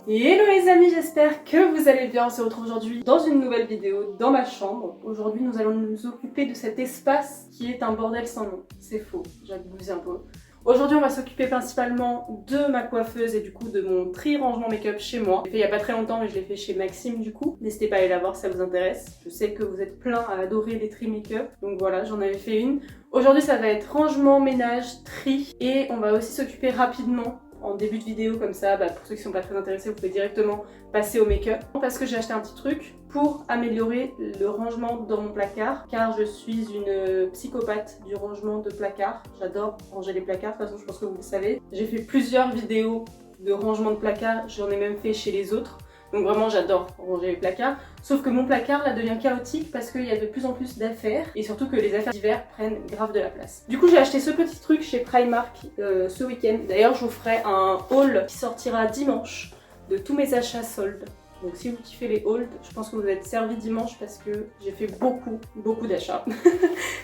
Hello les amis, j'espère que vous allez bien. On se retrouve aujourd'hui dans une nouvelle vidéo dans ma chambre. Aujourd'hui nous allons nous occuper de cet espace qui est un bordel sans nom. C'est faux, j'abuse un peu. Aujourd'hui on va s'occuper principalement de ma coiffeuse et du coup de mon tri rangement make-up chez moi. Je l'ai fait il y a pas très longtemps mais je l'ai fait chez Maxime du coup. N'hésitez pas à aller la voir si ça vous intéresse. Je sais que vous êtes plein à adorer les tri make-up. Donc voilà, j'en avais fait une. Aujourd'hui ça va être rangement, ménage, tri et on va aussi s'occuper rapidement en début de vidéo comme ça, pour ceux qui sont pas très intéressés, vous pouvez directement passer au make-up. Parce que j'ai acheté un petit truc pour améliorer le rangement dans mon placard, car je suis une psychopathe du rangement de placard. J'adore ranger les placards, de toute façon je pense que vous le savez. J'ai fait plusieurs vidéos de rangement de placard, j'en ai même fait chez les autres. Donc vraiment j'adore ranger les placards, sauf que mon placard là devient chaotique parce qu'il y a de plus en plus d'affaires et surtout que les affaires d'hiver prennent grave de la place. Du coup j'ai acheté ce petit truc chez Primark ce week-end. D'ailleurs je vous ferai un haul qui sortira dimanche de tous mes achats soldes. Donc si vous kiffez les hauls, je pense que vous êtes servi dimanche parce que j'ai fait beaucoup d'achats.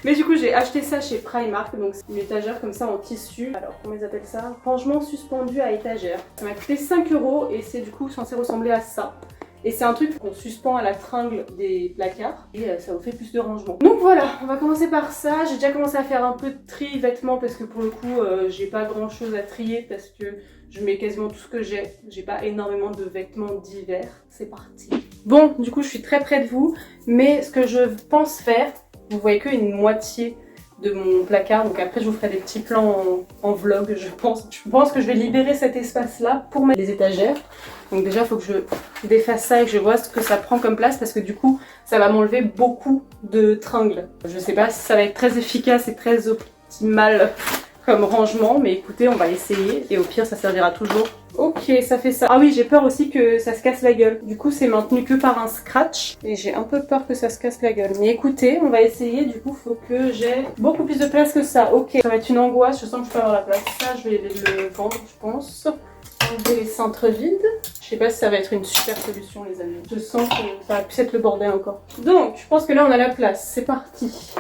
Mais du coup j'ai acheté ça chez Primark, donc c'est une étagère comme ça en tissu. Alors comment ils appellent ça? Rangement suspendu à étagère. Ça m'a coûté 5 € et c'est du coup censé ressembler à ça. Et c'est un truc qu'on suspend à la tringle des placards et ça vous fait plus de rangement. Donc voilà, on va commencer par ça. J'ai déjà commencé à faire un peu de tri vêtements parce que pour le coup j'ai pas grand chose à trier parce que je mets quasiment tout ce que j'ai. J'ai pas énormément de vêtements d'hiver. C'est parti. Bon, du coup je suis très près de vous, mais ce que je pense faire, vous voyez qu'une moitié de mon placard, donc après je vous ferai des petits plans en vlog je pense. Je pense que je vais libérer cet espace là pour mettre les étagères. Donc déjà il faut que je défasse ça et que je vois ce que ça prend comme place parce que du coup ça va m'enlever beaucoup de tringles. Je sais pas si ça va être très efficace et très optimal comme rangement, mais écoutez on va essayer et au pire ça servira toujours. Ok, ça fait ça. Ah oui, j'ai peur aussi que ça se casse la gueule. Du coup, c'est maintenu que par un scratch. Et j'ai un peu peur que ça se casse la gueule. Mais écoutez, on va essayer. Du coup, faut que j'ai beaucoup plus de place que ça. Ok, ça va être une angoisse. Je sens que je peux avoir la place. Ça, je vais le vendre, je pense. Enlever les cintres vides. Je sais pas si ça va être une super solution, les amis. Je sens que ça va plus être le bordel encore. Donc, je pense que là, on a la place. C'est parti.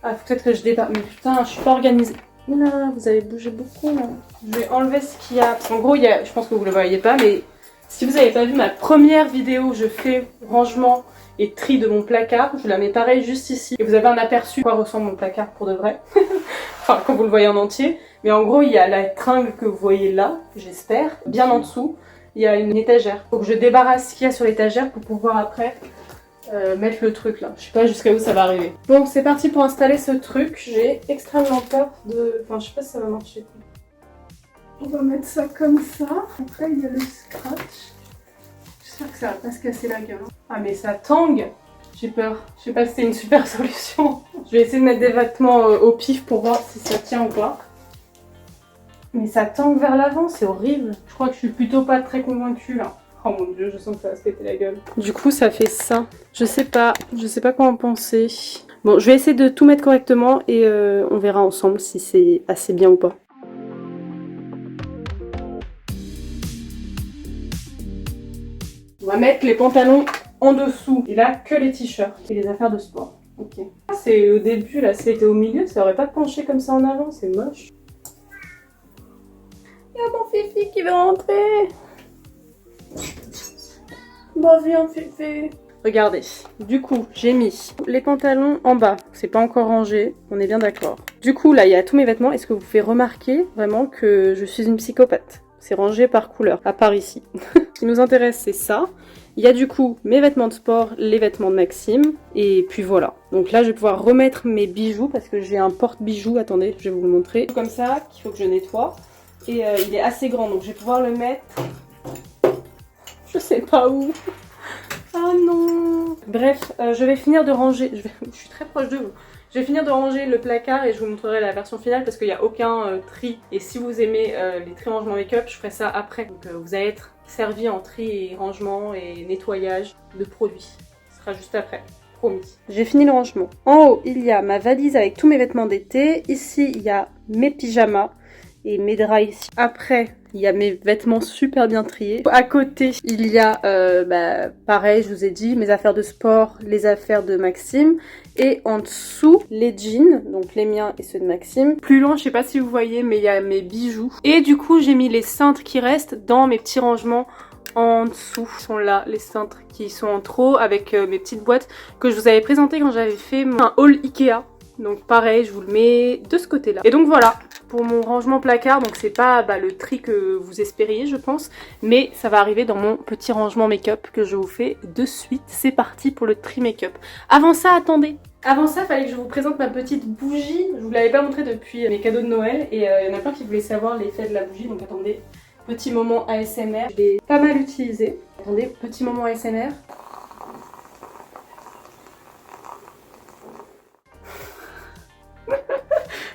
Ah, faut peut-être que je débarque. Mais putain, je suis pas organisée. Oula, vous avez bougé beaucoup là. Je vais enlever ce qu'il y a. En gros, je pense que vous le voyez pas, mais si vous n'avez pas vu ma première vidéo où je fais rangement et tri de mon placard, je la mets pareil juste ici. Et vous avez un aperçu de quoi ressemble mon placard pour de vrai. Enfin, quand vous le voyez en entier. Mais en gros, il y a la tringle que vous voyez là, j'espère. Bien en dessous, il y a une étagère. Faut que je débarrasse ce qu'il y a sur l'étagère pour pouvoir après mettre le truc là. Je sais pas jusqu'à où ça va arriver. Bon, c'est parti pour installer ce truc. J'ai extrêmement peur de... Enfin, je sais pas si ça va marcher. On va mettre ça comme ça. Après, il y a le scratch. J'espère que ça va pas se casser la gueule. Ah, mais ça tangue. J'ai peur. Je sais pas si c'est une super solution. Je vais essayer de mettre des vêtements au pif pour voir si ça tient ou pas. Mais ça tangue vers l'avant, c'est horrible. Je crois que je suis plutôt pas très convaincue là. Oh mon dieu, je sens que ça va se péter la gueule. Du coup, ça fait ça. Je sais pas quoi en penser. Bon, je vais essayer de tout mettre correctement et on verra ensemble si c'est assez bien ou pas. On va mettre les pantalons en dessous. Et là, que les t-shirts et les affaires de sport. Ok. C'est au début, là, c'était au milieu, ça aurait pas penché comme ça en avant, c'est moche. Il y a mon Fifi qui veut rentrer. Bah viens Fifi. Regardez, du coup j'ai mis les pantalons en bas, c'est pas encore rangé, on est bien d'accord. Du coup là il y a tous mes vêtements, est-ce que vous pouvez remarquer vraiment que je suis une psychopathe? C'est rangé par couleur, à part ici. Ce qui nous intéresse c'est ça. Il y a du coup mes vêtements de sport, les vêtements de Maxime, et puis voilà. Donc là je vais pouvoir remettre mes bijoux parce que j'ai un porte-bijoux, attendez je vais vous le montrer. Comme ça, qu'il faut que je nettoie. Et il est assez grand donc je vais pouvoir le mettre... Je sais pas où. Ah non. Bref, je vais finir de ranger. Je suis très proche de vous. Je vais finir de ranger le placard et je vous montrerai la version finale parce qu'il n'y a aucun tri. Et si vous aimez les tri rangement make-up, je ferai ça après. Donc vous allez être servi en tri et rangement et nettoyage de produits. Ce sera juste après. Promis. J'ai fini le rangement. En haut, il y a ma valise avec tous mes vêtements d'été. Ici, il y a mes pyjamas et mes draps ici. Après, il y a mes vêtements super bien triés. À côté, il y a, pareil, je vous ai dit, mes affaires de sport, les affaires de Maxime. Et en dessous, les jeans, donc les miens et ceux de Maxime. Plus loin, je sais pas si vous voyez, mais il y a mes bijoux. Et du coup, j'ai mis les cintres qui restent dans mes petits rangements en dessous. Ils sont là, les cintres qui sont en trop avec mes petites boîtes que je vous avais présentées quand j'avais fait un haul Ikea. Donc pareil, je vous le mets de ce côté-là. Et donc voilà, pour mon rangement placard, donc c'est pas le tri que vous espériez je pense, mais ça va arriver dans mon petit rangement make-up que je vous fais de suite. C'est parti pour le tri make-up. Avant ça, attendez. Avant ça, fallait que je vous présente ma petite bougie. Je vous l'avais pas montrée depuis mes cadeaux de Noël et il y en a plein qui voulaient savoir l'effet de la bougie, donc attendez. Petit moment ASMR, je l'ai pas mal utilisé. Attendez, petit moment ASMR.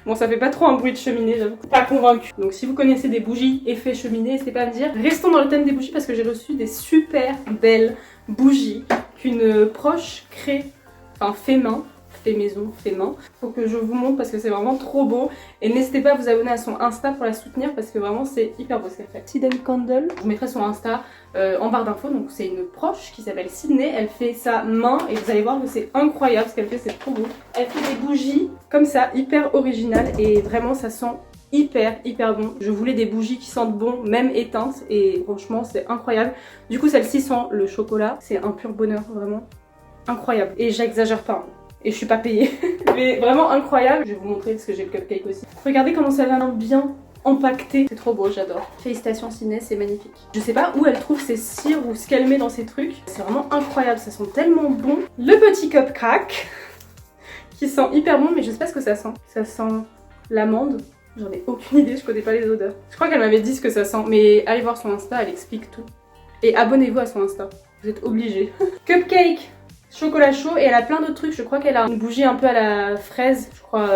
Bon, ça fait pas trop un bruit de cheminée, j'avoue. Pas convaincue. Donc si vous connaissez des bougies effet cheminée, n'hésitez pas à me dire. Restons dans le thème des bougies parce que j'ai reçu des super belles bougies qu'une proche crée, enfin fait main. Fait maison, fait main. Faut que je vous montre parce que c'est vraiment trop beau. Et n'hésitez pas à vous abonner à son Insta pour la soutenir parce que vraiment c'est hyper beau ce qu'elle fait. Sydney Candle. Je vous mettrai son Insta en barre d'infos. Donc c'est une proche qui s'appelle Sydney. Elle fait sa main et vous allez voir que c'est incroyable ce qu'elle fait, c'est trop beau. Elle fait des bougies comme ça, hyper originales et vraiment ça sent hyper bon. Je voulais des bougies qui sentent bon, même éteintes et franchement c'est incroyable. Du coup celle-ci sent le chocolat. C'est un pur bonheur, vraiment incroyable. Et j'exagère pas. Et je suis pas payée. Mais vraiment incroyable. Je vais vous montrer parce que j'ai le cupcake aussi. Regardez comment ça vient bien empaqueté. C'est trop beau, j'adore. Félicitations Sydney, c'est magnifique. Je sais pas où elle trouve ses cires ou ce qu'elle met dans ses trucs. C'est vraiment incroyable, ça sent tellement bon. Le petit cupcake qui sent hyper bon, mais je sais pas ce que ça sent. Ça sent l'amande. J'en ai aucune idée, je connais pas les odeurs. Je crois qu'elle m'avait dit ce que ça sent, mais allez voir son Insta, elle explique tout. Et abonnez-vous à son Insta, vous êtes obligés. Cupcake chocolat chaud et elle a plein d'autres trucs. Je crois qu'elle a une bougie un peu à la fraise, je crois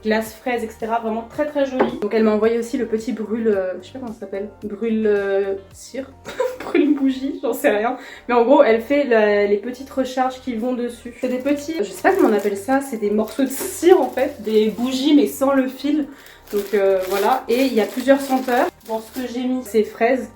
glace fraise, etc. Vraiment très jolie. Donc elle m'a envoyé aussi le petit brûle, je sais pas comment ça s'appelle, brûle cire, brûle bougie, j'en sais rien. Mais en gros elle fait les petites recharges qui vont dessus. C'est des petits, je sais pas comment on appelle ça, c'est des morceaux de cire en fait, des bougies mais sans le fil. Donc voilà, et il y a plusieurs senteurs. Bon, ce que j'ai mis c'est fraise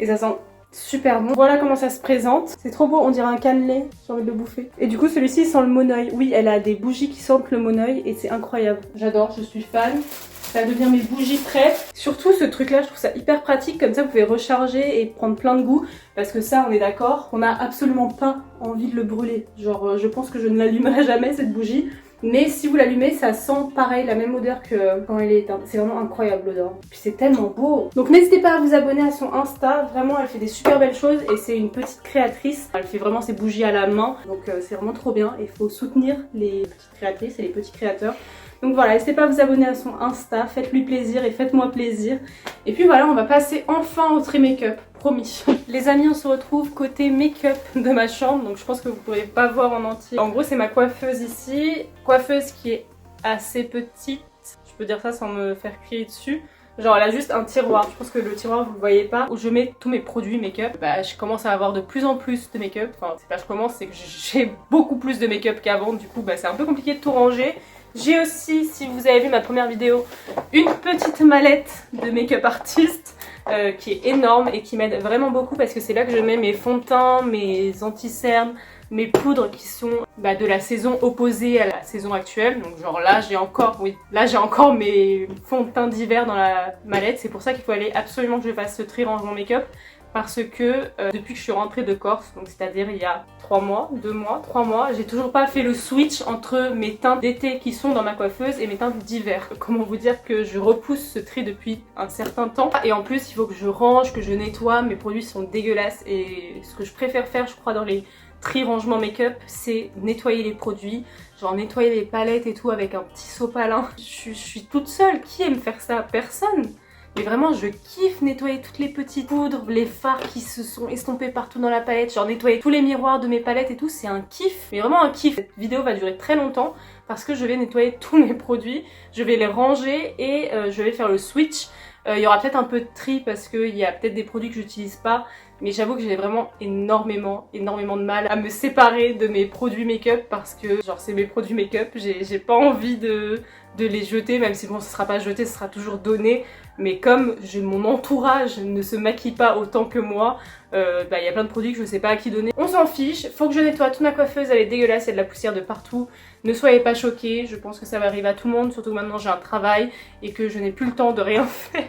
et ça sent super bon. Voilà comment ça se présente. C'est trop beau, on dirait un cannelé. J'ai envie de le bouffer. Et du coup, celui-ci sent le monoeil. Oui, elle a des bougies qui sentent le monoeil et c'est incroyable. J'adore, je suis fan. Ça devient mes bougies prêtes. Surtout ce truc-là, je trouve ça hyper pratique. Comme ça, vous pouvez recharger et prendre plein de goût. Parce que ça, on est d'accord, on n'a absolument pas envie de le brûler. Genre, je pense que je ne l'allumerai jamais cette bougie. Mais si vous l'allumez, ça sent pareil, la même odeur que quand elle est éteinte. C'est vraiment incroyable l'odeur. Puis c'est tellement beau. Donc n'hésitez pas à vous abonner à son Insta. Vraiment, elle fait des super belles choses et c'est une petite créatrice. Elle fait vraiment ses bougies à la main. Donc c'est vraiment trop bien. Il faut soutenir les petites créatrices et les petits créateurs. Donc voilà, n'hésitez pas à vous abonner à son Insta. Faites-lui plaisir et faites-moi plaisir. Et puis voilà, on va passer enfin au trait make-up. Promis. Les amis, on se retrouve côté make-up de ma chambre, donc je pense que vous ne pourrez pas voir en entier. En gros, c'est ma coiffeuse ici, coiffeuse qui est assez petite, je peux dire ça sans me faire crier dessus. Genre elle a juste un tiroir, je pense que le tiroir vous le voyez pas, où je mets tous mes produits make-up. Bah je commence à avoir de plus en plus de make-up, enfin c'est pas je commence, c'est que j'ai beaucoup plus de make-up qu'avant, du coup bah c'est un peu compliqué de tout ranger. J'ai aussi, si vous avez vu ma première vidéo, une petite mallette de make-up artiste qui est énorme et qui m'aide vraiment beaucoup parce que c'est là que je mets mes fonds de teint, mes anti-cernes, mes poudres qui sont de la saison opposée à la saison actuelle. Donc genre là j'ai encore, mes fonds de teint d'hiver dans la mallette. C'est pour ça qu'il faut aller absolument que je fasse ce tri rangement make-up. Parce que depuis que je suis rentrée de Corse, donc c'est-à-dire il y a 3 mois, j'ai toujours pas fait le switch entre mes teintes d'été qui sont dans ma coiffeuse et mes teintes d'hiver. Comment vous dire que je repousse ce tri depuis un certain temps. Et en plus il faut que je range, que je nettoie, mes produits sont dégueulasses et ce que je préfère faire je crois dans les tri rangement make-up, c'est nettoyer les produits, genre nettoyer les palettes et tout avec un petit sopalin. Je suis toute seule, qui aime faire ça? Personne. Mais vraiment je kiffe nettoyer toutes les petites poudres, les fards qui se sont estompés partout dans la palette, genre nettoyer tous les miroirs de mes palettes et tout, c'est un kiff, mais vraiment un kiff. Cette vidéo va durer très longtemps parce que je vais nettoyer tous mes produits, je vais les ranger et je vais faire le switch. Il y aura peut-être un peu de tri parce qu'il y a peut-être des produits que j'utilise pas, mais j'avoue que j'ai vraiment énormément de mal à me séparer de mes produits make-up parce que genre c'est mes produits make-up, j'ai pas envie de les jeter, même si bon ce sera pas jeté, ce sera toujours donné, mais comme mon entourage ne se maquille pas autant que moi, y a plein de produits que je sais pas à qui donner. On s'en fiche, faut que je nettoie toute ma coiffeuse, elle est dégueulasse, il y a de la poussière de partout. Ne soyez pas choqués, je pense que ça va arriver à tout le monde, surtout que maintenant j'ai un travail et que je n'ai plus le temps de rien faire.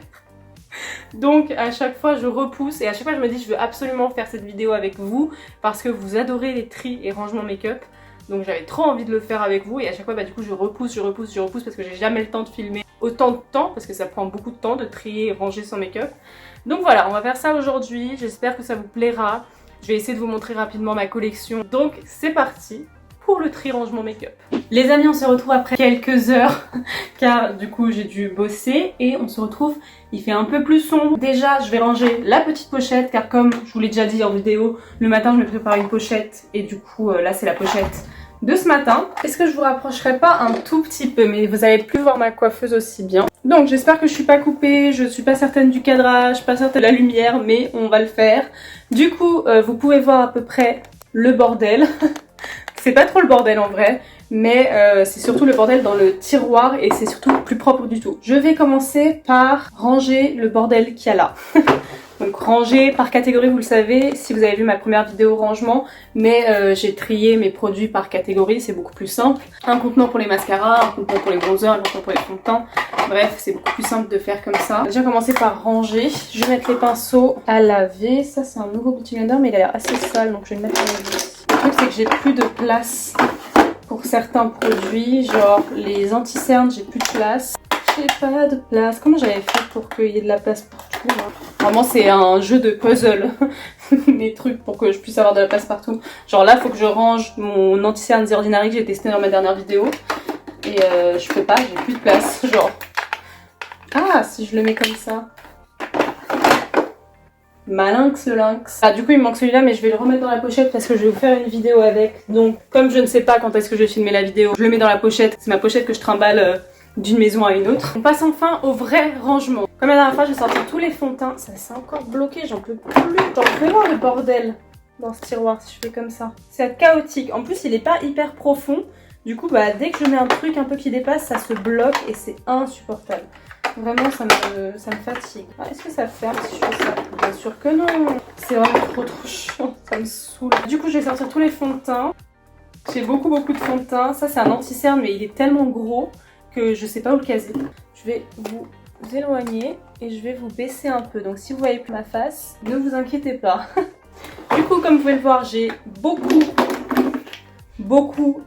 Donc à chaque fois je repousse et à chaque fois je me dis je veux absolument faire cette vidéo avec vous parce que vous adorez les tris et rangements make-up. Donc j'avais trop envie de le faire avec vous et à chaque fois bah, du coup je repousse parce que j'ai jamais le temps de filmer autant de temps parce que ça prend beaucoup de temps de trier et ranger son make-up. Donc voilà, on va faire ça aujourd'hui, j'espère que ça vous plaira. Je vais essayer de vous montrer rapidement ma collection. Donc c'est parti pour le tri rangement make-up. Les amis, on se retrouve après quelques heures car du coup j'ai dû bosser et on se retrouve, il fait un peu plus sombre. Déjà je vais ranger la petite pochette car comme je vous l'ai déjà dit en vidéo, le matin je me prépare une pochette et du coup là c'est la pochette de ce matin. Est-ce que je vous rapprocherai pas un tout petit peu, mais vous allez plus voir ma coiffeuse aussi bien. Donc j'espère que je suis pas coupée, je suis pas certaine du cadrage, pas certaine de la lumière, mais on va le faire. Du coup vous pouvez voir à peu près le bordel. C'est pas trop le bordel en vrai, mais c'est surtout le bordel dans le tiroir et c'est surtout plus propre du tout. Je vais commencer par ranger le bordel qu'il y a là. Donc ranger par catégorie, vous le savez, si vous avez vu ma première vidéo rangement, mais j'ai trié mes produits par catégorie, c'est beaucoup plus simple. Un contenant pour les mascaras, un contenant pour les bronzers, un contenant pour les fonds de teint. Bref, c'est beaucoup plus simple de faire comme ça. On va déjà commencer par ranger. Je vais mettre les pinceaux à laver. Ça c'est un nouveau Beauty Blender mais il a l'air assez sale donc je vais le mettre à laver. Le truc c'est que j'ai plus de place pour certains produits, genre les anti-cernes, j'ai plus de place. J'ai pas de place. Comment j'avais fait pour qu'il y ait de la place partout hein. Vraiment c'est un jeu de puzzle, mes trucs pour que je puisse avoir de la place partout. Genre là faut que je range mon anti-cerne The Ordinary que j'ai testé dans ma dernière vidéo. Et je peux pas, j'ai plus de place. Genre, ah si je le mets comme ça. Malinx le lynx. Ah du coup il me manque celui-là mais je vais le remettre dans la pochette parce que je vais vous faire une vidéo avec. Donc comme je ne sais pas quand est-ce que je vais filmer la vidéo, je le mets dans la pochette. C'est ma pochette que je trimballe d'une maison à une autre. On passe enfin au vrai rangement. Comme la dernière fois j'ai sorti tous les fonds de teint. Ça c'est encore bloqué, j'en peux plus. Genre je vais voir le bordel dans ce tiroir si je fais comme ça. C'est chaotique. En plus il est pas hyper profond. Du coup bah dès que je mets un truc un peu qui dépasse ça se bloque et c'est insupportable. Vraiment, ça me fatigue. Ah, est-ce que ça ferme si je fais ça? Bien sûr que non. C'est vraiment trop chiant. Ça me saoule. Du coup, je vais sortir tous les fonds de teint. J'ai beaucoup de fonds de teint. Ça, c'est un anti-cerne, mais il est tellement gros que je sais pas où le caser. Je vais vous éloigner et je vais vous baisser un peu. Donc, si vous voyez plus ma face, ne vous inquiétez pas. Du coup, comme vous pouvez le voir, j'ai beaucoup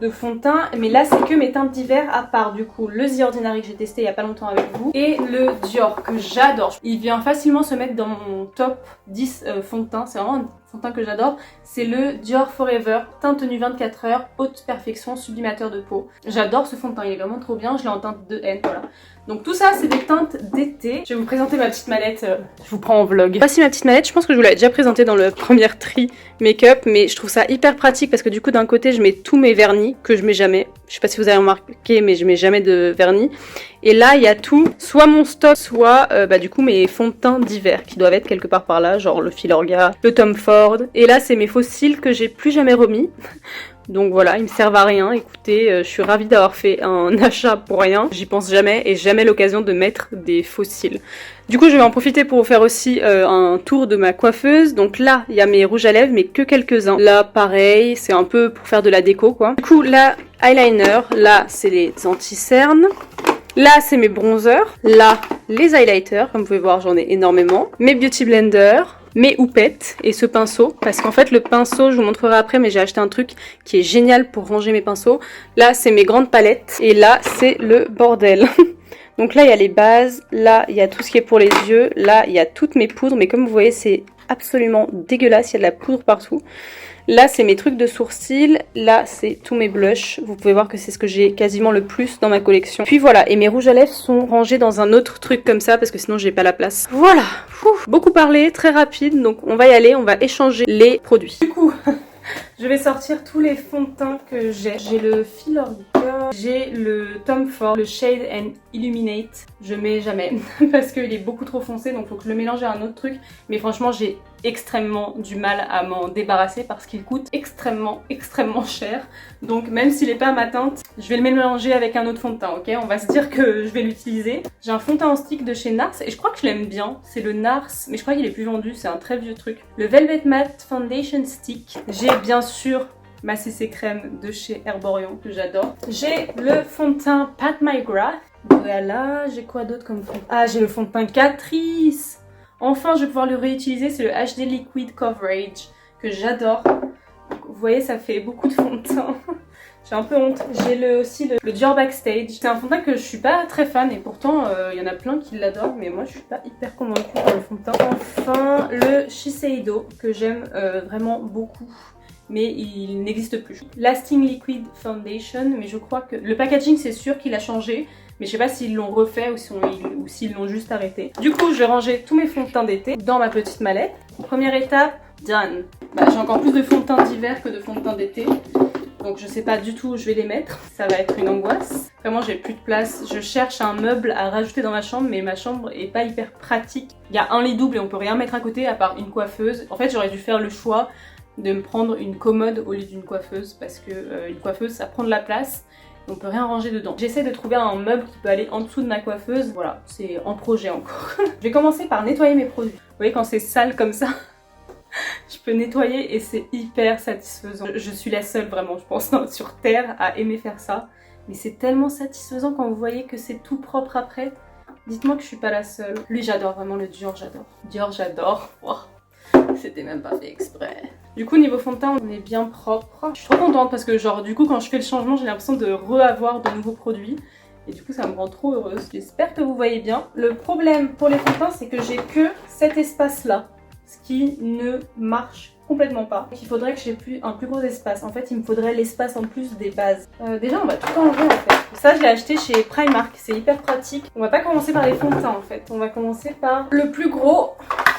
de fond de teint, mais là c'est que mes teintes d'hiver à part du coup le The Ordinary que j'ai testé il y a pas longtemps avec vous et le Dior que j'adore. Il vient facilement se mettre dans mon top 10 fond de teint, c'est vraiment un fond de teint que j'adore. C'est le Dior Forever teint tenue 24 heures, haute perfection, sublimateur de peau. J'adore ce fond de teint, il est vraiment trop bien, je l'ai en teinte 2N, voilà. Donc tout ça c'est des teintes d'été. Je vais vous présenter ma petite mallette, je vous prends en vlog. Voici ma petite mallette, je pense que je vous l'avais déjà présentée dans le premier tri make-up, mais je trouve ça hyper pratique parce que du coup d'un côté je mets tous mes vernis que je mets jamais. Je sais pas si vous avez remarqué mais je mets jamais de vernis. Et là il y a tout, soit mon stock, soit du coup mes fonds de teint d'hiver qui doivent être quelque part par là, genre le Filorga, le Tom Ford. Et là c'est mes faux cils que j'ai plus jamais remis. Donc voilà, ils me servent à rien. Écoutez, je suis ravie d'avoir fait un achat pour rien. J'y pense jamais et jamais l'occasion de mettre des faux cils. Du coup, je vais en profiter pour vous faire aussi un tour de ma coiffeuse. Donc là, il y a mes rouges à lèvres, mais que quelques-uns. Là, pareil, c'est un peu pour faire de la déco, quoi. Du coup, là, eyeliner. Là, c'est les anti-cernes. Là, c'est mes bronzers. Là, les highlighters. Comme vous pouvez voir, j'en ai énormément. Mes beauty blenders. Mes houpettes et ce pinceau, parce qu'en fait le pinceau je vous montrerai après, mais j'ai acheté un truc qui est génial pour ranger mes pinceaux. Là c'est mes grandes palettes et là c'est le bordel. Donc là il y a les bases, là il y a tout ce qui est pour les yeux, là il y a toutes mes poudres, mais comme vous voyez c'est absolument dégueulasse, il y a de la poudre partout. Là c'est mes trucs de sourcils, là c'est tous mes blushs, vous pouvez voir que c'est ce que j'ai quasiment le plus dans ma collection. Puis voilà, et mes rouges à lèvres sont rangés dans un autre truc comme ça parce que sinon j'ai pas la place. Voilà, beaucoup parlé, très rapide, donc on va y aller, on va échanger les produits. Du coup, je vais sortir tous les fonds de teint que j'ai. J'ai le Filorga, j'ai le Tom Ford, le Shade and Illuminate. Je mets jamais parce qu'il est beaucoup trop foncé, donc faut que je le mélange à un autre truc. Mais franchement, j'ai extrêmement du mal à m'en débarrasser parce qu'il coûte extrêmement cher. Donc même s'il n'est pas à ma teinte, je vais le mélanger avec un autre fond de teint, ok? On va se dire que je vais l'utiliser. J'ai un fond de teint en stick de chez Nars et je crois que je l'aime bien. C'est le Nars, mais je crois qu'il est plus vendu, c'est un très vieux truc. Le Velvet Matte Foundation Stick. J'ai bien sûr ma CC crème de chez Herborian que j'adore. J'ai le fond de teint Pat My Graph Voilà, j'ai quoi d'autre comme fond de teint? Ah, j'ai le fond de teint Catrice. Enfin, je vais pouvoir le réutiliser, c'est le HD Liquid Coverage que j'adore. Vous voyez, ça fait beaucoup de fond de teint. J'ai un peu honte. J'ai aussi le Dior Backstage. C'est un fond de teint que je suis pas très fan et pourtant il y en a plein qui l'adorent, mais moi je suis pas hyper convaincue par le fond de teint. Enfin, le Shiseido que j'aime vraiment beaucoup, mais il n'existe plus. Lasting Liquid Foundation, mais je crois que le packaging c'est sûr qu'il a changé, mais je sais pas s'ils l'ont refait ou s'ils l'ont juste arrêté. Du coup, je vais ranger tous mes fonds de teint d'été dans ma petite mallette. Première étape, done. Bah, j'ai encore plus de fonds de teint d'hiver que de fonds de teint d'été. Donc je sais pas du tout où je vais les mettre, ça va être une angoisse. Vraiment j'ai plus de place, je cherche un meuble à rajouter dans ma chambre mais ma chambre est pas hyper pratique. Il y a un lit double et on peut rien mettre à côté à part une coiffeuse. En fait j'aurais dû faire le choix de me prendre une commode au lieu d'une coiffeuse parce que une coiffeuse ça prend de la place. On peut rien ranger dedans. J'essaie de trouver un meuble qui peut aller en dessous de ma coiffeuse. Voilà, c'est en projet encore. Je vais commencer par nettoyer mes produits. Vous voyez quand c'est sale comme ça, je peux nettoyer et c'est hyper satisfaisant. Je suis la seule vraiment, je pense, sur Terre à aimer faire ça. Mais c'est tellement satisfaisant quand vous voyez que c'est tout propre après. Dites-moi que je suis pas la seule. Lui j'adore, vraiment le Dior j'adore. Dior j'adore. Wow. C'était même pas fait exprès. Du coup niveau fond de teint on est bien propre. Je suis trop contente parce que genre du coup quand je fais le changement j'ai l'impression de re-avoir de nouveaux produits. Et du coup ça me rend trop heureuse. J'espère que vous voyez bien. Le problème pour les fonds de teint c'est que j'ai que cet espace là. Ce qui ne marche complètement pas. Donc, il faudrait que j'ai un plus gros espace. En fait, il me faudrait l'espace en plus des bases. Déjà, on va tout enlever en fait. Ça, je l'ai acheté chez Primark. C'est hyper pratique. On va pas commencer par les fonds de teint en fait. On va commencer par le plus gros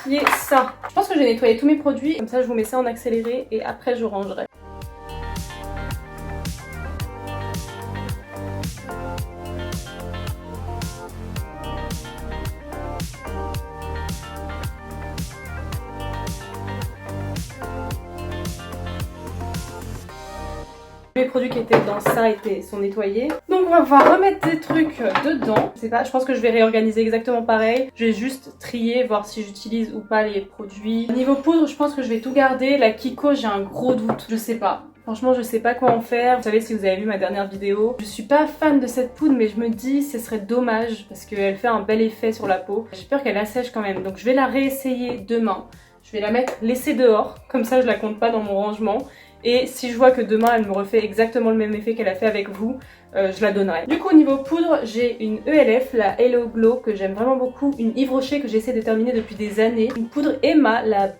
qui est ça. Je pense que j'ai nettoyé tous mes produits. Comme ça, je vous mets ça en accéléré et après, je rangerai. Les produits qui étaient dans ça sont nettoyés. Donc on va pouvoir remettre des trucs dedans. Je sais pas, je pense que je vais réorganiser exactement pareil. Je vais juste trier, voir si j'utilise ou pas les produits. Niveau poudre, je pense que je vais tout garder. La Kiko, j'ai un gros doute. Je sais pas. Franchement, je sais pas quoi en faire. Vous savez, si vous avez vu ma dernière vidéo, je suis pas fan de cette poudre, mais je me dis ce serait dommage parce qu'elle fait un bel effet sur la peau. J'ai peur qu'elle assèche quand même. Donc je vais la réessayer demain. Je vais la laisser dehors. Comme ça, je la compte pas dans mon rangement. Et si je vois que demain elle me refait exactement le même effet qu'elle a fait avec vous, je la donnerai. Du coup au niveau poudre, j'ai une ELF, la Hello Glow que j'aime vraiment beaucoup, une Yves Rocher que j'essaie de terminer depuis des années, une poudre Emma, la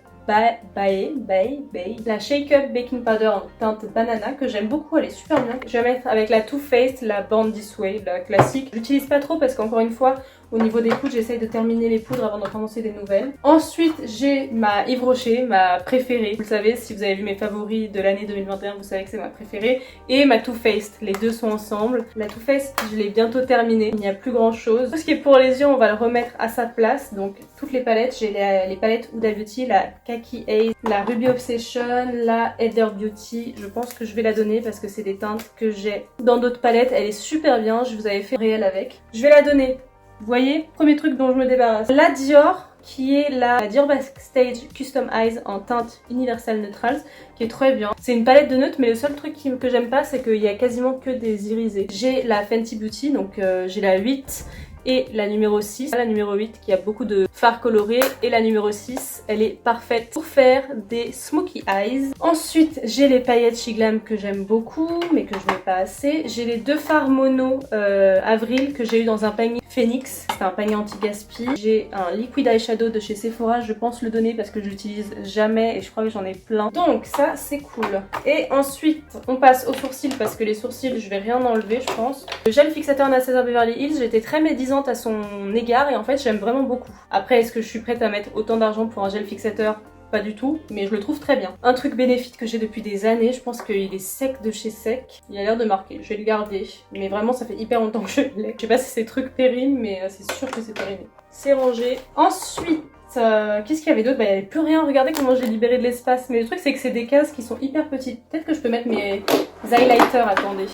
la Shake Up Baking Powder en teinte banana que j'aime beaucoup, elle est super bien. Je vais mettre avec la Too Faced, la Born This Way, la classique. J'utilise pas trop parce qu'encore une fois, au niveau des poudres, j'essaye de terminer les poudres avant d'en commencer des nouvelles. Ensuite, j'ai ma Yves Rocher, ma préférée. Vous le savez, si vous avez vu mes favoris de l'année 2021, vous savez que c'est ma préférée. Et ma Too Faced, les deux sont ensemble. La Too Faced, je l'ai bientôt terminée. Il n'y a plus grand chose. Tout ce qui est pour les yeux, on va le remettre à sa place. Donc, toutes les palettes, j'ai les palettes Huda Beauty, la Kaki Haze, la Ruby Obsession, la Heather Beauty. Je pense que je vais la donner parce que c'est des teintes que j'ai dans d'autres palettes. Elle est super bien, je vous avais fait réel avec. Je vais la donner. Vous voyez, premier truc dont je me débarrasse. La Dior, qui est la Dior Backstage Custom Eyes en teinte Universal Neutrals, qui est très bien. C'est une palette de neutres, mais le seul truc que j'aime pas, c'est qu'il y a quasiment que des irisés. J'ai la Fenty Beauty, donc j'ai la 8 et la numéro 6. La numéro 8 qui a beaucoup de fards colorés et la numéro 6, elle est parfaite pour faire des smoky eyes. Ensuite, j'ai les paillettes She Glam que j'aime beaucoup, mais que je n'ai pas assez. J'ai les deux fards mono Avril que j'ai eu dans un panier Phoenix, c'est un panier anti-gaspi. J'ai un liquid eyeshadow de chez Sephora, je pense le donner parce que je l'utilise jamais et je crois que j'en ai plein. Donc ça c'est cool. Et ensuite on passe aux sourcils parce que les sourcils je vais rien enlever je pense. Le gel fixateur Anastasia Beverly Hills, j'étais très médisante à son égard et en fait j'aime vraiment beaucoup. Après est-ce que je suis prête à mettre autant d'argent pour un gel fixateur ? Pas du tout, mais je le trouve très bien. Un truc bénéfique que j'ai depuis des années, je pense qu'il est sec de chez Sec. Il a l'air de marquer, je vais le garder. Mais vraiment, ça fait hyper longtemps que je l'ai. Je sais pas si c'est truc périme, mais c'est sûr que c'est périmé. C'est rangé. Ensuite, qu'est-ce qu'il y avait d'autre ? Bah, il n'y avait plus rien. Regardez comment j'ai libéré de l'espace. Mais le truc, c'est que c'est des cases qui sont hyper petites. Peut-être que je peux mettre mes highlighters, attendez.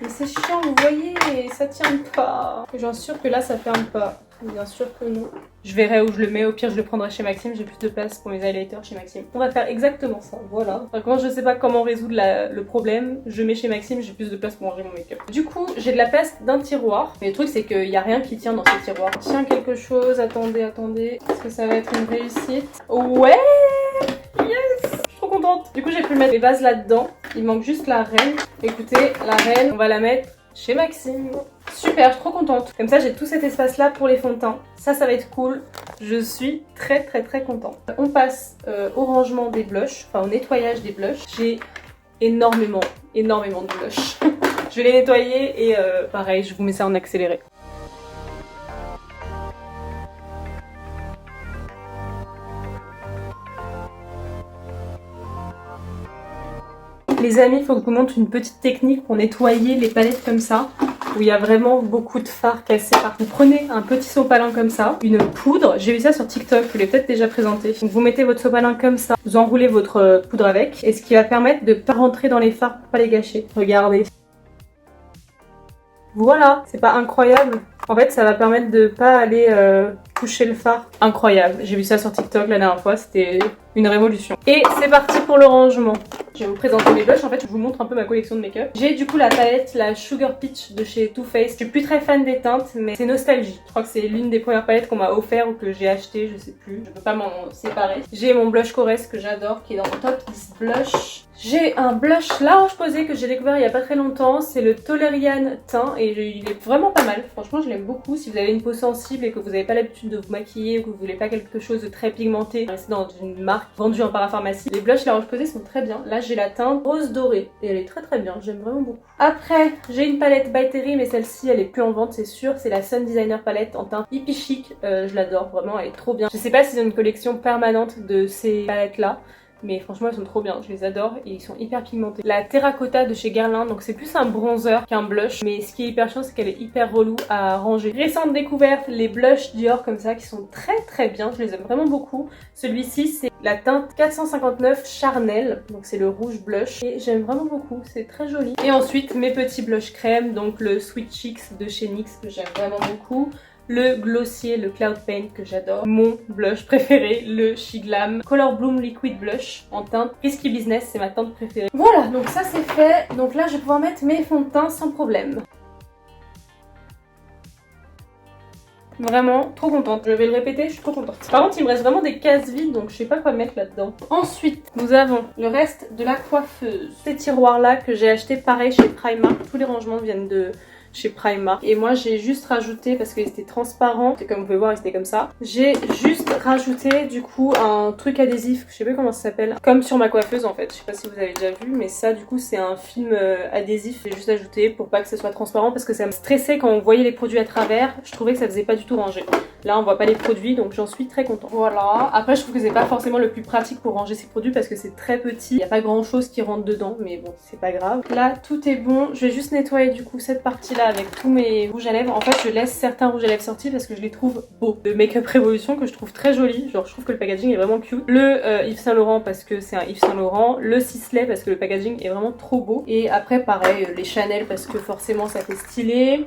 Mais c'est chiant, vous voyez, ça tient pas. J'en suis sûre que là, ça ferme pas. Bien sûr que non. Je verrai où je le mets, au pire je le prendrai chez Maxime, j'ai plus de place pour mes highlighters chez Maxime. On va faire exactement ça, voilà. Enfin, quand je sais pas comment résoudre le problème, je mets chez Maxime, j'ai plus de place pour ranger mon make-up. Du coup, j'ai de la place d'un tiroir, mais le truc c'est qu'il y a rien qui tient dans ce tiroir. Tiens quelque chose, attendez. Est-ce que ça va être une réussite? Ouais! Yes! Je suis trop contente. Du coup, j'ai pu mettre les vases là-dedans. Il manque juste la reine. Écoutez, la reine, on va la mettre chez Maxime. Super, je suis trop contente. Comme ça, j'ai tout cet espace-là pour les fonds de teint. Ça va être cool. Je suis très contente. On passe au rangement des blushs, enfin au nettoyage des blushs. J'ai énormément de blushs. Je vais les nettoyer et pareil, je vous mets ça en accéléré. Les amis, il faut que je vous montre une petite technique pour nettoyer les palettes comme ça, où il y a vraiment beaucoup de fard cassé partout. Vous prenez un petit sopalin comme ça, une poudre, j'ai vu ça sur TikTok, je vous l'ai peut-être déjà présenté. Donc vous mettez votre sopalin comme ça, vous enroulez votre poudre avec, et ce qui va permettre de ne pas rentrer dans les fards pour pas les gâcher. Regardez. Voilà, c'est pas incroyable? En fait, ça va permettre de pas aller toucher le fard. Incroyable, j'ai vu ça sur TikTok la dernière fois, c'était une révolution. Et c'est parti pour le rangement. Je vais vous présenter mes blushs, en fait je vous montre un peu ma collection de make-up. J'ai du coup la palette, la Sugar Peach de chez Too Faced. Je suis plus très fan des teintes, mais c'est nostalgie. Je crois que c'est l'une des premières palettes qu'on m'a offert ou que j'ai acheté, je sais plus. Je peux pas m'en séparer. J'ai mon blush Corrèze que j'adore, qui est dans mon top 10 blush. J'ai un blush La Roche-Posay que j'ai découvert il y a pas très longtemps, c'est le Toleriane teint et il est vraiment pas mal. Franchement je l'aime beaucoup. Si vous avez une peau sensible et que vous n'avez pas l'habitude de vous maquiller ou que vous voulez pas quelque chose de très pigmenté, restez dans une marque vendue en parapharmacie. Les blushs La Roche-Posay sont très bien. Là j'ai la teinte rose dorée et elle est très bien, j'aime vraiment beaucoup. Après j'ai une palette By Terry mais celle-ci elle est plus en vente c'est sûr, c'est la Sun Designer palette en teinte hippie chic, je l'adore vraiment, elle est trop bien. Je sais pas s'ils ont une collection permanente de ces palettes là, mais franchement elles sont trop bien, je les adore et ils sont hyper pigmentés. La Terracotta de chez Guerlain, donc c'est plus un bronzer qu'un blush, mais ce qui est hyper chiant c'est qu'elle est hyper relou à ranger. Récente découverte, les blushs Dior comme ça qui sont très bien, je les aime vraiment beaucoup. Celui-ci c'est la teinte 459 Charnel, donc c'est le rouge blush et j'aime vraiment beaucoup, c'est très joli. Et ensuite mes petits blushs crème, donc le Sweet Cheeks de chez NYX que j'aime vraiment beaucoup. Le glossier, le Cloud Paint que j'adore. Mon blush préféré, le She Glam Color Bloom Liquid Blush en teinte Risky Business, c'est ma teinte préférée. Voilà, donc ça c'est fait. Donc là je vais pouvoir mettre mes fonds de teint sans problème. Vraiment trop contente, je vais le répéter, je suis trop contente. Par contre il me reste vraiment des cases vides donc je sais pas quoi mettre là-dedans. Ensuite nous avons le reste de la coiffeuse. Ces tiroirs là que j'ai acheté pareil chez Primark, tous les rangements viennent de chez Primark et moi j'ai juste rajouté parce qu'ils étaient transparents, comme vous pouvez voir ils étaient comme ça, j'ai juste rajouté du coup un truc adhésif, je sais pas comment ça s'appelle, comme sur ma coiffeuse en fait, je sais pas si vous avez déjà vu mais ça du coup c'est un film adhésif, j'ai juste ajouté pour pas que ce soit transparent parce que ça me stressait quand on voyait les produits à travers, je trouvais que ça faisait pas du tout ranger. Là on voit pas les produits donc j'en suis très contente. Voilà, après je trouve que c'est pas forcément le plus pratique pour ranger ces produits parce que c'est très petit, il y a pas grand chose qui rentre dedans mais bon c'est pas grave. Là tout est bon, je vais juste nettoyer du coup cette partie là avec tous mes rouges à lèvres. En fait je laisse certains rouges à lèvres sortis parce que je les trouve beaux. Le Make Up Revolution que je trouve très joli, genre je trouve que le packaging est vraiment cute. Le Yves Saint Laurent parce que c'est un Yves Saint Laurent. Le Sisley parce que le packaging est vraiment trop beau. Et après pareil les Chanel parce que forcément ça fait stylé.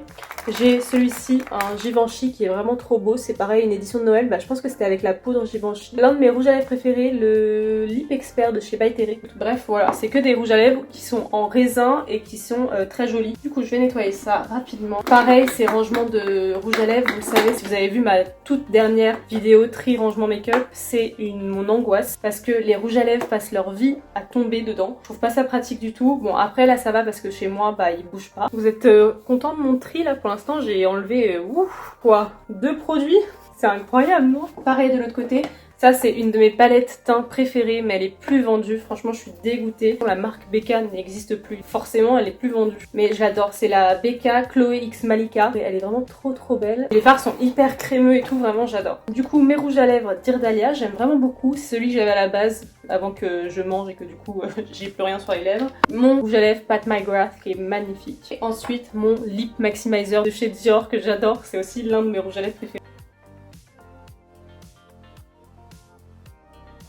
J'ai celui-ci, un Givenchy qui est vraiment trop beau, c'est pareil une édition de Noël, bah, je pense que c'était avec la poudre Givenchy. L'un de mes rouges à lèvres préférés, le Lip Expert de chez By Terry. Bref voilà, c'est que des rouges à lèvres qui sont en raisin et qui sont très jolis. Du coup je vais nettoyer ça rapidement. Pareil ces rangements de rouge à lèvres, vous le savez si vous avez vu ma toute dernière vidéo tri rangement make-up, c'est mon angoisse parce que les rouges à lèvres passent leur vie à tomber dedans. Je trouve pas ça pratique du tout. Bon après là ça va parce que chez moi bah ils bougent pas. Vous êtes content de mon tri là? Pour l'instant j'ai enlevé quoi 2 produits, c'est incroyable non? Pareil de l'autre côté. Ça c'est une de mes palettes teint préférées mais elle est plus vendue, franchement je suis dégoûtée. La marque Becca n'existe plus, forcément elle est plus vendue. Mais j'adore, c'est la Becca Chloé X Malika, elle est vraiment trop belle. Les fards sont hyper crémeux et tout, vraiment j'adore. Du coup mes rouges à lèvres Dirdalia, j'aime vraiment beaucoup, c'est celui que j'avais à la base avant que je mange et que du coup j'ai plus rien sur les lèvres. Mon rouge à lèvres Pat McGrath qui est magnifique. Et ensuite mon Lip Maximizer de chez Dior que j'adore, c'est aussi l'un de mes rouges à lèvres préférés.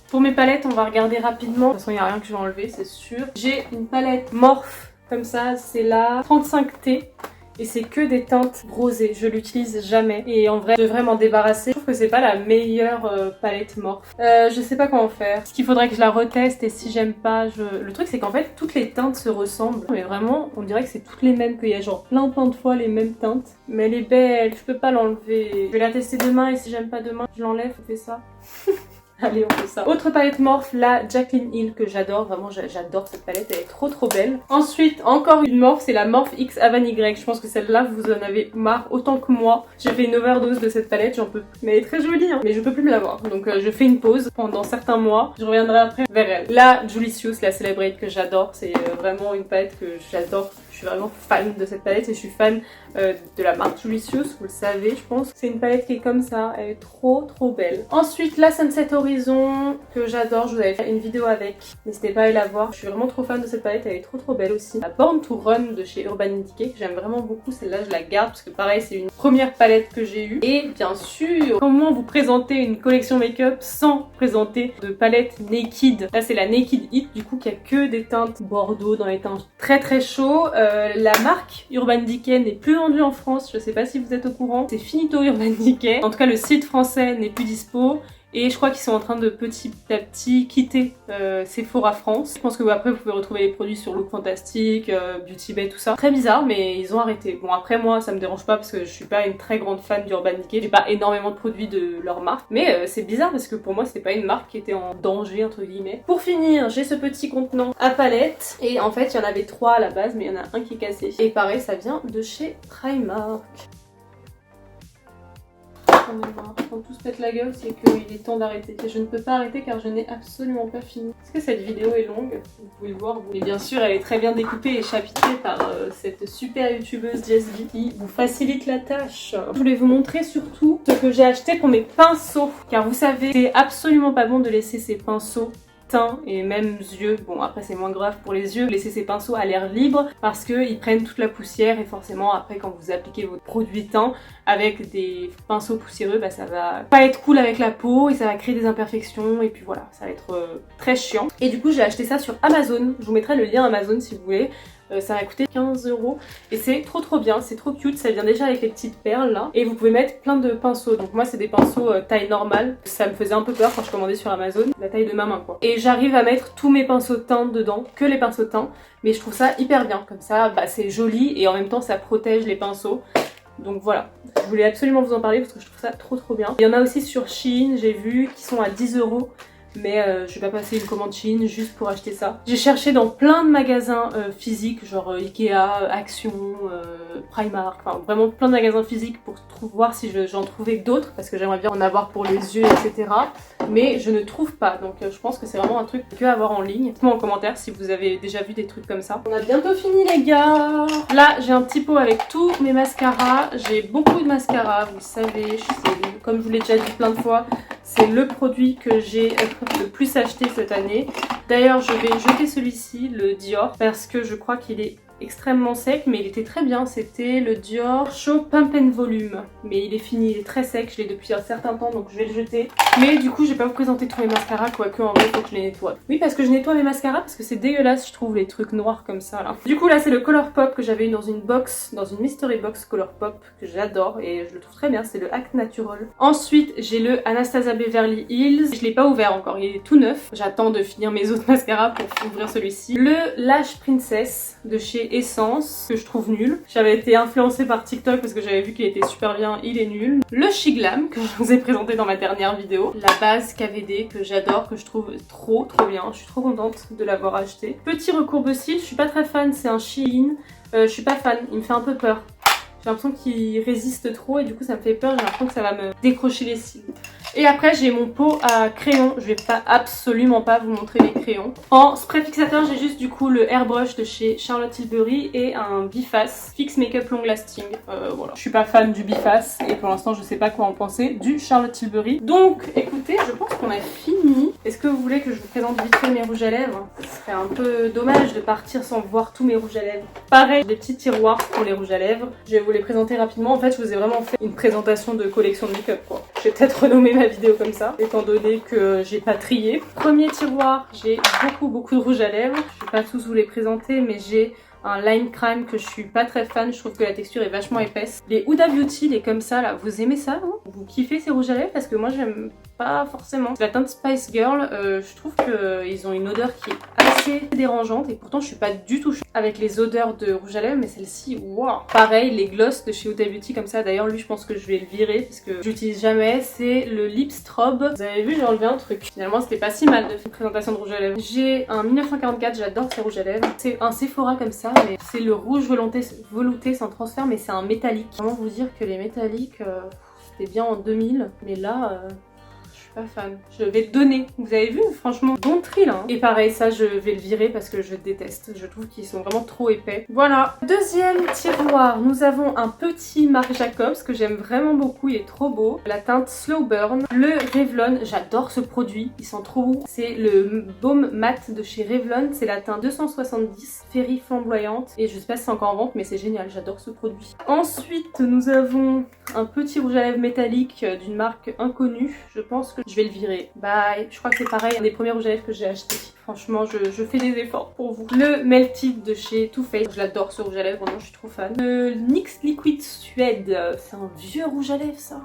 Pour mes palettes, on va regarder rapidement. De toute façon, il n'y a rien que je vais enlever, c'est sûr. J'ai une palette Morphe, comme ça, c'est la 35T. et c'est que des teintes rosées, je l'utilise jamais et en vrai je devrais m'en débarrasser. Je trouve que c'est pas la meilleure palette Morphe. Je sais pas comment faire. Ce qu'il faudrait que je la reteste et si j'aime pas, le truc c'est qu'en fait toutes les teintes se ressemblent mais vraiment on dirait que c'est toutes les mêmes, qu'il y a genre plein de fois les mêmes teintes. Mais elle est belle, je peux pas l'enlever. Je vais la tester demain et si j'aime pas demain, je l'enlève, on fait ça. Allez, on fait ça. Autre palette Morphe, la Jaclyn Hill que j'adore. Vraiment, j'adore cette palette. Elle est trop belle. Ensuite, encore une Morphe, c'est la Morphe X Havane Y. Je pense que celle-là, vous en avez marre autant que moi. J'ai fait une overdose de cette palette, j'en peux plus. Mais elle est très jolie, hein. Mais je peux plus me l'avoir. Donc, je fais une pause pendant certains mois. Je reviendrai après vers elle. La Julicious, la Celebrate que j'adore. C'est vraiment une palette que j'adore. Je suis vraiment fan de cette palette et je suis fan de la marque Julicious, vous le savez je pense. C'est une palette qui est comme ça, elle est trop belle. Ensuite la Sunset Horizon que j'adore, je vous avais fait une vidéo avec, n'hésitez pas à aller la voir. Je suis vraiment trop fan de cette palette, elle est trop belle aussi. La Born to Run de chez Urban Decay que j'aime vraiment beaucoup, celle-là je la garde parce que pareil c'est une première palette que j'ai eue. Et bien sûr, comment vous présenter une collection make-up sans présenter de palette Naked. Là c'est la Naked Hit du coup qui a que des teintes bordeaux dans les teintes très chauds. La marque Urban Decay n'est plus vendue en France, je sais pas si vous êtes au courant. C'est finito Urban Decay. En tout cas le site français n'est plus dispo. Et je crois qu'ils sont en train de petit à petit quitter Sephora France. Je pense que après vous pouvez retrouver les produits sur Look Fantastic, Beauty Bay, tout ça. Très bizarre mais ils ont arrêté. Bon après moi ça me dérange pas parce que je suis pas une très grande fan d'Urban Decay. J'ai pas énormément de produits de leur marque. Mais c'est bizarre parce que pour moi c'était pas une marque qui était en danger entre guillemets. Pour finir j'ai ce petit contenant à palette. Et en fait il y en avait 3 à la base mais il y en a un qui est cassé. Et pareil ça vient de chez Primark. Quand tout se pète la gueule, c'est qu'il est temps d'arrêter. Et je ne peux pas arrêter car je n'ai absolument pas fini. Est-ce que cette vidéo est longue? Vous pouvez le voir. Et bien sûr, elle est très bien découpée et chapitrée par cette super youtubeuse JSB qui vous facilite la tâche. Je voulais vous montrer surtout ce que j'ai acheté pour mes pinceaux. Car vous savez, c'est absolument pas bon de laisser ces pinceaux teint et même yeux, bon après c'est moins grave pour les yeux, laisser ces pinceaux à l'air libre parce qu'ils prennent toute la poussière et forcément après quand vous appliquez votre produit teint avec des pinceaux poussiéreux, bah ça va pas être cool avec la peau et ça va créer des imperfections et puis voilà, ça va être très chiant. Et du coup j'ai acheté ça sur Amazon, je vous mettrai le lien Amazon si vous voulez. Ça m'a coûté 15 € et c'est trop bien, c'est trop cute, ça vient déjà avec les petites perles là et vous pouvez mettre plein de pinceaux. Donc moi c'est des pinceaux taille normale, ça me faisait un peu peur quand je commandais sur Amazon, la taille de ma main quoi. Et j'arrive à mettre tous mes pinceaux teints dedans, que les pinceaux teints, mais je trouve ça hyper bien, comme ça bah, c'est joli et en même temps ça protège les pinceaux. Donc voilà, je voulais absolument vous en parler parce que je trouve ça trop bien. Il y en a aussi sur Shein, j'ai vu, qui sont à 10 €. Mais je vais pas passer une commande Shein juste pour acheter ça. J'ai cherché dans plein de magasins physiques, genre Ikea, Action, Primark, enfin vraiment plein de magasins physiques pour voir si j'en trouvais d'autres parce que j'aimerais bien en avoir pour les yeux, etc. Mais je ne trouve pas, donc je pense que c'est vraiment un truc que à voir en ligne. Dites-moi en commentaire si vous avez déjà vu des trucs comme ça. On a bientôt fini les gars. Là j'ai un petit pot avec tous mes mascaras. J'ai beaucoup de mascaras, vous le savez, comme je vous l'ai déjà dit plein de fois. C'est le produit que j'ai le plus acheté cette année. D'ailleurs, je vais jeter celui-ci, le Dior, parce que je crois qu'il est extrêmement sec, mais il était très bien. C'était le Dior Show Pump and Volume. Mais il est fini, il est très sec, je l'ai depuis un certain temps, donc je vais le jeter. Mais du coup, je vais pas vous présenter tous mes mascaras, quoique en vrai, faut que je les nettoie. Oui, parce que je nettoie mes mascaras, parce que c'est dégueulasse, je trouve, les trucs noirs comme ça, là. Du coup, là, c'est le Colourpop que j'avais eu dans une box, dans une mystery box Colourpop, que j'adore, et je le trouve très bien, c'est le Act Natural. Ensuite, j'ai le Anastasia Beverly Hills. Je l'ai pas ouvert encore, il est tout neuf. J'attends de finir mes autres mascaras pour ouvrir celui-ci. Le Lash Princess de chez Essence, que je trouve nul. J'avais été influencée par TikTok parce que j'avais vu qu'il était super bien, il est nul. Le Shiglam, que je vous ai présenté dans ma dernière vidéo. La base KVD, que j'adore, que je trouve trop bien. Je suis trop contente de l'avoir acheté. Petit recourbe-cils, je suis pas très fan, c'est un Shein. Je suis pas fan, il me fait un peu peur. J'ai l'impression qu'il résiste trop et du coup ça me fait peur, j'ai l'impression que ça va me décrocher les cils. Et après j'ai mon pot à crayons, je vais absolument pas vous montrer les crayons. En spray fixateur j'ai juste du coup le Airbrush de chez Charlotte Tilbury et un Biface Fix Makeup Long Lasting. Voilà. Je suis pas fan du Biface et pour l'instant je sais pas quoi en penser du Charlotte Tilbury. Donc écoutez, je pense qu'on a fini. Est-ce que vous voulez que je vous présente vite fait mes rouges à lèvres? Ce serait un peu dommage de partir sans voir tous mes rouges à lèvres. Pareil, des petits tiroirs pour les rouges à lèvres. Je vais vous les présenter rapidement. En fait je vous ai vraiment fait une présentation de collection de make-up quoi. Je vais peut-être renommer ma vidéo comme ça, étant donné que j'ai pas trié. Premier tiroir, j'ai beaucoup de rouges à lèvres. Je vais pas tous vous les présenter, mais j'ai un lime crime que je suis pas très fan, je trouve que la texture est vachement épaisse. Les Huda Beauty, les comme ça là, vous aimez ça vous kiffez ces rouges à lèvres? Parce que moi j'aime pas forcément. C'est la teinte Spice Girl, je trouve qu'ils ont une odeur qui est assez dérangeante et pourtant je suis pas du tout avec les odeurs de rouge à lèvres, mais celle-ci, waouh! Pareil, les gloss de chez Huda Beauty comme ça, d'ailleurs lui je pense que je vais le virer parce que j'utilise jamais, c'est le Lip Strobe. Vous avez vu, j'ai enlevé un truc. Finalement c'était pas si mal de faire une présentation de rouge à lèvres. J'ai un 1944, j'adore ces rouges à lèvres. C'est un Sephora comme ça, mais c'est le rouge velouté sans transfert, mais c'est un métallique. Comment vous dire que les métalliques, c'était bien en 2000, mais là... je suis pas fan. Je vais le donner. Vous avez vu, franchement, bon tri là. Et pareil, ça je vais le virer parce que je déteste. Je trouve qu'ils sont vraiment trop épais. Voilà. Deuxième tiroir, nous avons un petit Marc Jacobs que j'aime vraiment beaucoup. Il est trop beau. La teinte Slow Burn. Le Revlon, j'adore ce produit. Il sent trop bon. C'est le baume mat de chez Revlon. C'est la teinte 270, Fairy flamboyante. Et je sais pas si c'est encore en vente, mais c'est génial. J'adore ce produit. Ensuite, nous avons un petit rouge à lèvres métallique d'une marque inconnue. Je pense que je vais le virer. Bye. Je crois que c'est pareil, un des premiers rouges à lèvres que j'ai acheté. Franchement, je fais des efforts pour vous. Le Melted de chez Too Faced. Je l'adore ce rouge à lèvres, vraiment, je suis trop fan. Le NYX Liquid Suede. C'est un vieux rouge à lèvres, ça.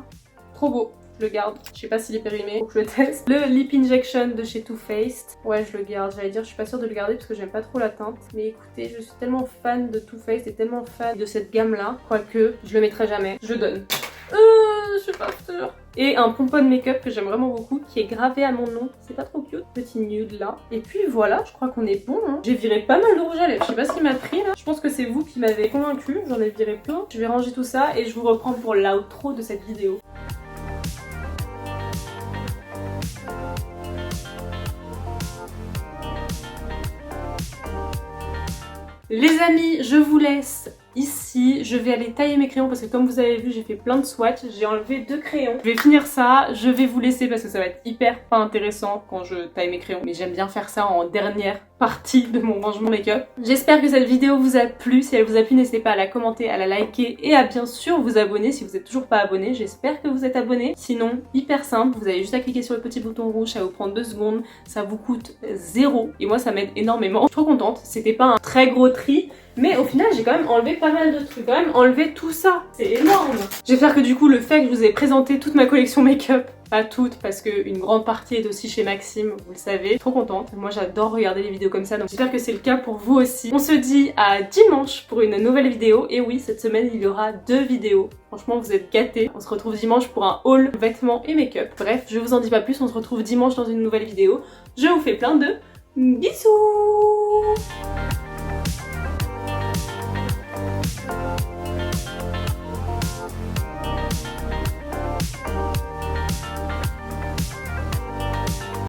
Trop beau. Je le garde. Je sais pas s'il est périmé, faut que je le teste. Le Lip Injection de chez Too Faced. Ouais, je le garde. J'allais dire, je suis pas sûre de le garder parce que j'aime pas trop la teinte. Mais écoutez, je suis tellement fan de Too Faced et tellement fan de cette gamme-là. Quoique, je le mettrai jamais. Je le donne. Je suis pas sûre. Et un pompon make-up que j'aime vraiment beaucoup qui est gravé à mon nom. C'est pas trop cute, petit nude là. Et puis voilà, je crois qu'on est bon. Hein. J'ai viré pas mal de rouge à lèvres. Je sais pas ce qui m'a pris là. Je pense que c'est vous qui m'avez convaincu. J'en ai viré plein. Je vais ranger tout ça et je vous reprends pour l'outro de cette vidéo. Les amis, je vous laisse ici. Je vais aller tailler mes crayons parce que comme vous avez vu, j'ai fait plein de swatchs. J'ai enlevé 2 crayons. Je vais finir ça. Je vais vous laisser parce que ça va être hyper pas intéressant quand je taille mes crayons. Mais j'aime bien faire ça en dernière partie de mon rangement make-up. J'espère que cette vidéo vous a plu. Si elle vous a plu, n'hésitez pas à la commenter, à la liker et à bien sûr vous abonner si vous n'êtes toujours pas abonné. J'espère que vous êtes abonné. Sinon, hyper simple, vous avez juste à cliquer sur le petit bouton rouge, ça va vous prendre 2 secondes. Ça vous coûte 0 et moi ça m'aide énormément. Je suis trop contente. C'était pas un très gros tri. Mais au final, j'ai quand même enlevé pas mal de trucs. Quand même enlevé tout ça. C'est énorme. J'espère que du coup, le fait que je vous ai présenté toute ma collection make-up, pas toute parce qu'une grande partie est aussi chez Maxime, vous le savez. Trop contente. Moi, j'adore regarder les vidéos comme ça. Donc j'espère que c'est le cas pour vous aussi. On se dit à dimanche pour une nouvelle vidéo. Et oui, cette semaine, il y aura 2 vidéos. Franchement, vous êtes gâtés. On se retrouve dimanche pour un haul vêtements et make-up. Bref, je vous en dis pas plus. On se retrouve dimanche dans une nouvelle vidéo. Je vous fais plein de bisous.